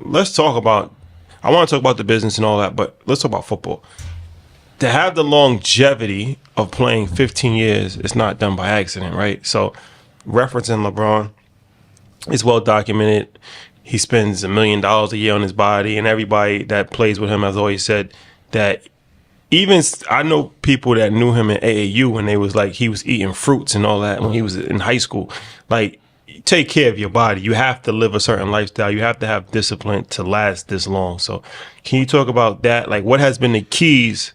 let's talk about. I want to talk about the business and all that, but let's talk about football. To have the longevity of playing 15 years, it's not done by accident, right? So, referencing LeBron, it's well documented. He spends $1 million a year on his body, and everybody that plays with him has always said that. Even I know people that knew him in AAU, and they was like he was eating fruits and all that when he was in high school. Like, take care of your body. You have to live a certain lifestyle. You have to have discipline to last this long. So, can you talk about that? Like, what has been the keys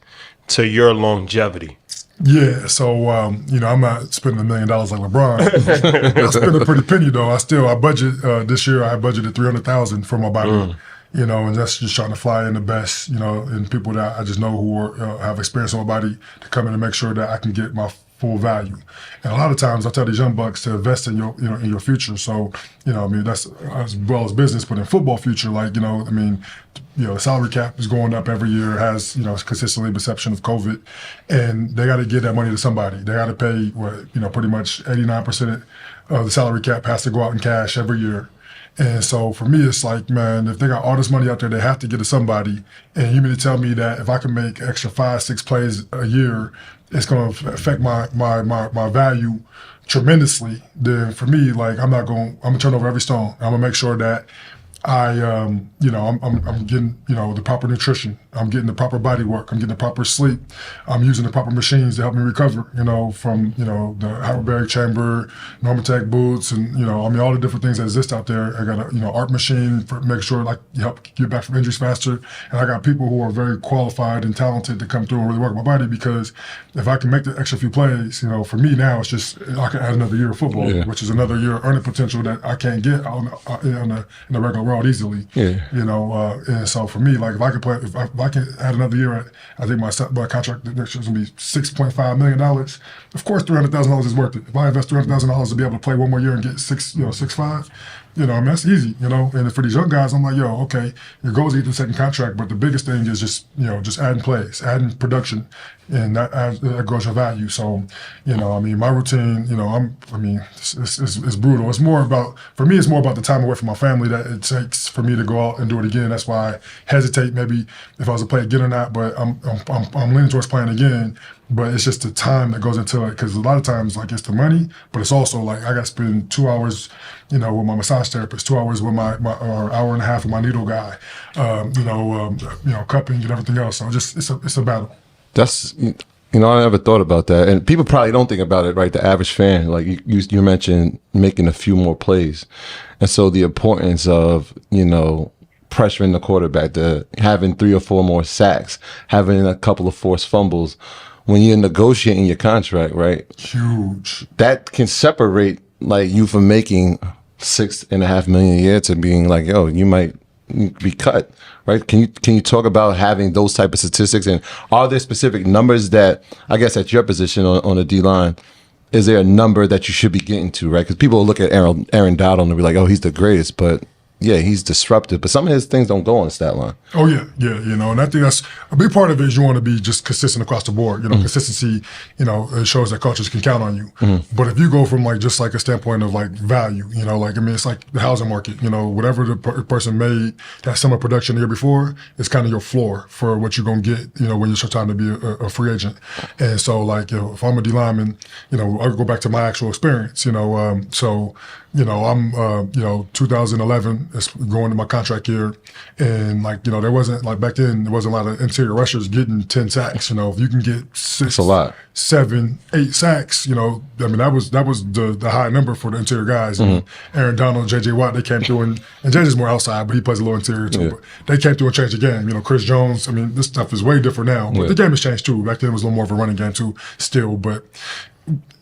to your longevity? Yeah, so I'm not spending $1 million like LeBron. I spend a pretty penny though. I budget this year. I budgeted $300,000 for my body. And that's just trying to fly in the best, and people that I just know who have experience on my body to come in and make sure that I can get my full value. And a lot of times I tell these young bucks to invest in your, in your future. So, that's as well as business, but in football future, the salary cap is going up every year, has, consistently perception of COVID, and they got to give that money to somebody. They got to pay pretty much 89% of the salary cap has to go out in cash every year. And so for me, it's like, man, if they got all this money out there, they have to get to somebody. And you mean to tell me that if I can make extra 5-6 plays a year, it's going to affect my value tremendously. Then for me, like, I'm gonna turn over every stone. I'm gonna make sure that I'm getting, the proper nutrition. I'm getting the proper body work. I'm getting the proper sleep. I'm using the proper machines to help me recover, from, the hyperbaric chamber, Normatec boots, and, all the different things that exist out there. I got a, art machine for make sure, like, you help get back from injuries faster. And I got people who are very qualified and talented to come through and really work my body, because if I can make the extra few plays, for me now, it's just, I can add another year of football, which is another year of earning potential that I can't get in the regular world easily. And so for me, like, if I can play, if I can add another year, I think my contract next year is gonna be $6.5 million. Of course, $300,000 is worth it. If I invest $300,000 to be able to play one more year and get 6.5, that's easy. And for these young guys, I'm like, okay, your goal is to get the second contract, but the biggest thing is just adding plays, adding production, and that grows your value. So, my routine, it's brutal. It's more about, for me, it's more about the time away from my family that it takes for me to go out and do it again. That's why I hesitate maybe if I was to play again or not, but I'm leaning towards playing again. But it's just the time that goes into it, because a lot of times, like, it's the money, but it's also like I got to spend 2 hours, with my massage therapist, 2 hours with my or hour and a half with my needle guy, cupping and everything else. So it's a battle. That's, I never thought about that, and people probably don't think about it, right? The average fan, like you mentioned, making a few more plays, and so the importance of pressuring the quarterback, to having 3 or 4 more sacks, having a couple of forced fumbles. When you're negotiating your contract, right? Huge. That can separate, like, you from making $6.5 million a year to being like, yo, you might be cut, right? Can you talk about having those type of statistics, and are there specific numbers that, I guess, at your position on the D line, is there a number that you should be getting to, right? Because people will look at Aaron Donald and be like, oh, he's the greatest, but yeah, he's disruptive, but some of his things don't go on the stat line. Oh yeah, and I think that's a big part of it. Is you want to be just consistent across the board. Consistency, it shows that coaches can count on you. But if you go from just like a standpoint of like value, it's like the housing market. Whatever the person made that summer production the year before is kind of your floor for what you're gonna get. When it's your time to be a free agent. And so, like, if I'm a D lineman, I'll go back to my actual experience. I'm 2011. It's going to my contract year, and there wasn't, like, back then there wasn't a lot of interior rushers getting 10 sacks. If you can get 6, 7, 8 sacks, that was the high number for the interior guys. Aaron Donald, J.J. Watt, they came through, and J.J.'s more outside, but he plays a little interior too. But they came through and changed the game. Chris Jones. This stuff is way different now, but the game has changed too. Back then it was a little more of a running game too, still, but.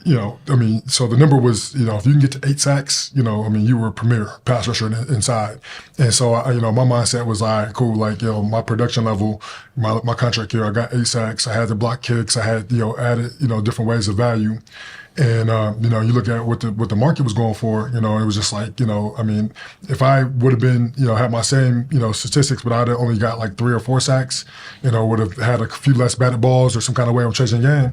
So the number was, if you can get to 8 sacks, you were a premier pass rusher inside. And so, my mindset was, all right, cool. Like, my production level, my contract year, I got 8 sacks. I had the block kicks. I had, added, different ways of value. And, you look at what the market was going for, it was just like, if I would have been, had my same, statistics, but I'd have only got like 3 or 4 sacks, would have had a few less batted balls or some kind of way of chasing the game,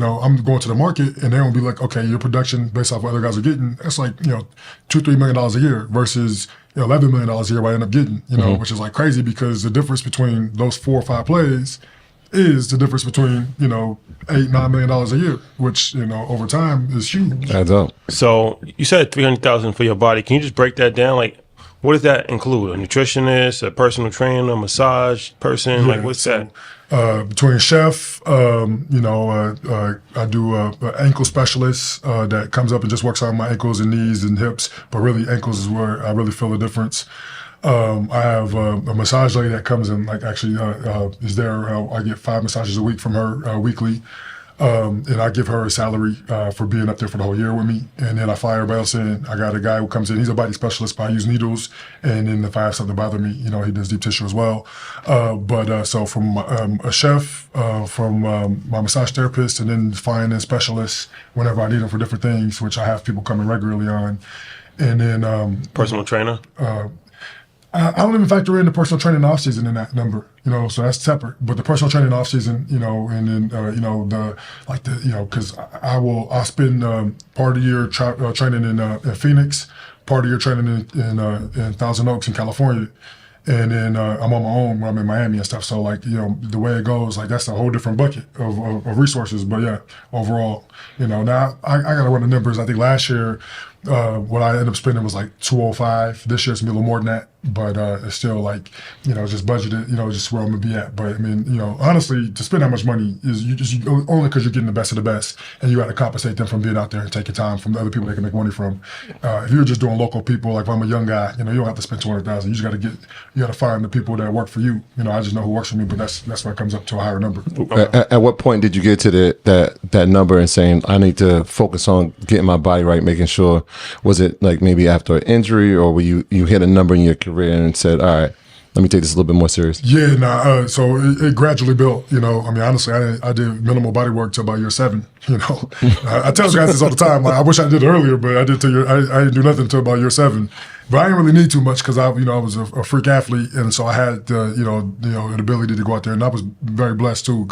I'm going to the market and they're going to be like, okay, your production based off what other guys are getting, that's like, $2-3 million a year versus $11 million a year I end up getting, which is like crazy because the difference between those 4 or 5 plays is the difference between, $8-9 million a year, which, over time is huge. Adds up. So you said $300,000 for your body. Can you just break that down? Like, what does that include? A nutritionist, a personal trainer, a massage person? Like, what's that? Between chef, I do a ankle specialist that comes up and just works on my ankles and knees and hips, but really ankles is where I really feel the difference. I have a massage lady that comes and is there. I get 5 massages a week from her weekly. And I give her a salary for being up there for the whole year with me. And then I fly everybody else in. I got a guy who comes in. He's a body specialist, but I use needles. And then if I have something bother me, he does deep tissue as well. So from a chef, from my massage therapist, and then flying in specialists whenever I need them for different things, which I have people coming regularly on. And then Personal trainer? I don't even factor in the personal training off season in that number, so that's separate. But the personal training off season, and then because I'll spend part of the year training in Phoenix, part of the year training in Thousand Oaks in California, and then I'm on my own when I'm in Miami and stuff. So the way it goes, that's a whole different bucket of resources. But yeah, overall, now I got to run the numbers. I think last year. What I ended up spending was like 205. This year it's gonna be a little more than that, but it's still just budgeted, just where I'm gonna be at. But I mean, honestly, to spend that much money is only because you're getting the best of the best, and you got to compensate them from being out there and taking time from the other people they can make money from. If you're just doing local people, like if I'm a young guy, you don't have to spend 200,000. You just got to find the people that work for you. I just know who works for me, but that's why it comes up to a higher number. At what point did you get to that number and saying I need to focus on getting my body right, making sure? Was it like maybe after an injury, or were you hit a number in your career and said, all right, let me take this a little bit more serious? Yeah, so it gradually built, honestly, I did minimal body work till about year 7, I tell guys this all the time, I wish I did it earlier, but I didn't do nothing until about year 7. But I didn't really need too much because I was a freak athlete, and so I had the ability to go out there, and I was very blessed too.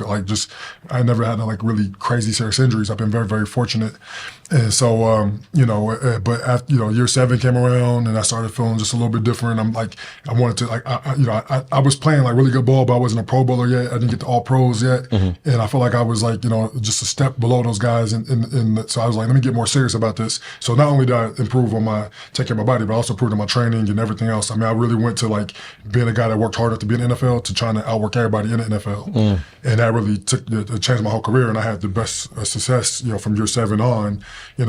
I never had really crazy serious injuries. I've been very, very fortunate, and so but after year 7 came around, and I started feeling just a little bit different. I wanted to I was playing really good ball, but I wasn't a Pro Bowler yet. I didn't get to All Pros yet, and I felt like I was just a step below those guys, and so I was like, let me get more serious about this. So not only did I improve on my take care of my body, but I also improved in my training and everything else. I mean, I really went to being a guy that worked hard enough to be in the NFL to trying to outwork everybody in the NFL, and that really changed my whole career. And I had the best success, from year 7 on. I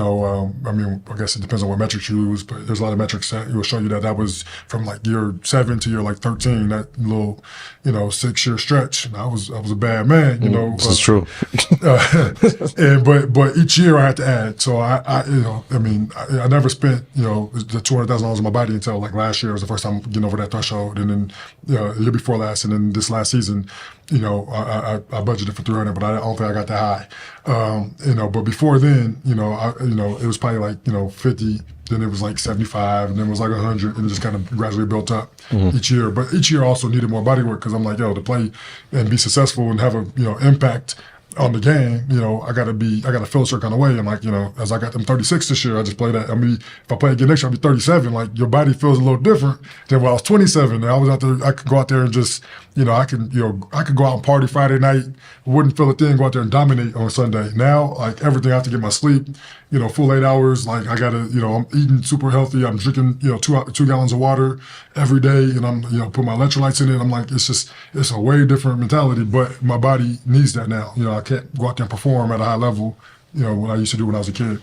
mean, I guess it depends on what metrics you use, but there's a lot of metrics that will show you that was from year 7 to year 13. That little 6-year stretch. And I was a bad man. This is true. But each year I had to add. So I never spent the $200,000 on my body until last year was the first time getting over that threshold, and then the year before last, and then this last season, I budgeted for 300, but I don't think I got that high. But before then, it was probably 50. Then it was 75, and then it was 100, and it just kind of gradually built up each year. But each year also needed more body work because I'm to play and be successful and have a impact on the game, I gotta feel a certain kind of way. And as I got them 36 this year, I just play that. I mean, if I play again next year, I'll be 37. Your body feels a little different than when I was 27. And I was out there, I could go out there and just, I could go out and party Friday night, wouldn't feel a thing, go out there and dominate on Sunday. Now, everything, I have to get my sleep, full 8 hours. I gotta, I'm eating super healthy. I'm drinking, 2 gallons of water every day, and I'm, put my electrolytes in it. I'm it's a way different mentality, but my body needs that now. I can't go out there and perform at a high level, what I used to do when I was a kid.